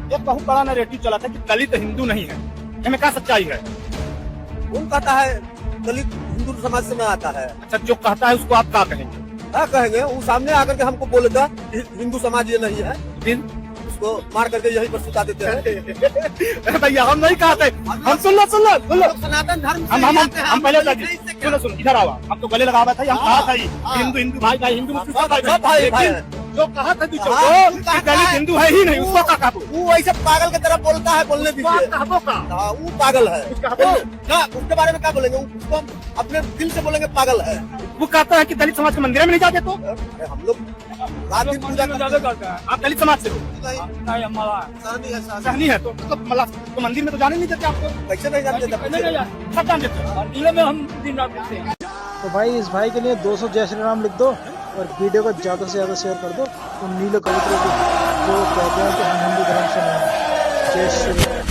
एक बहुत बड़ा नैरेटिव चला था कि दलित हिंदू नहीं है, हमें क्या सच्चाई है? कौन कहता है दलित हिंदू समाज से में आता है? अच्छा, जो कहता है उसको आप क्या कहेंगे? क्या कहेंगे? वो सामने आकर के हमको बोलेगा कि हिंदू समाज ये नहीं है, फिर उसको मार करके यहीं पर सुता देते हैं। भैया हम नहीं कहते, हम सुन लो सनातन धर्म हम पहले सुनो इधर आओ, हम तो गले लगा हुआ था, हम कहा था हिंदू हिंदू भाई भाई, हिंदू मुस्लिम भाई, जो कहा था दलित हिंदू है ही नहीं, उसको क्या कहा? वो ऐसे पागल की तरह बोलता है, बोलने दीजिए। वो पागल है, उसके बारे में क्या बोलेंगे? उसको हम अपने दिल से बोलेंगे पागल है। वो कहता है कि दलित समाज के मंदिर में नहीं जाते, तो हम लोग रात दिन पूजा करते हैं। आप दलित समाज से हो? नहीं, हमारा सहनी है, तो तो मंदिर में तो जाने नहीं देते आपको? कैसे नहीं जानते? सब जान देते में हम दिन रात देखते हैं। तो भाई इस भाई के लिए 200 जय श्री राम लिख दो और वीडियो को ज्यादा से ज्यादा शेयर कर दो। तो नीले कबूतर को जो कहते हैं कि हम हिंदू धर्म से नहीं। जय श्री राम।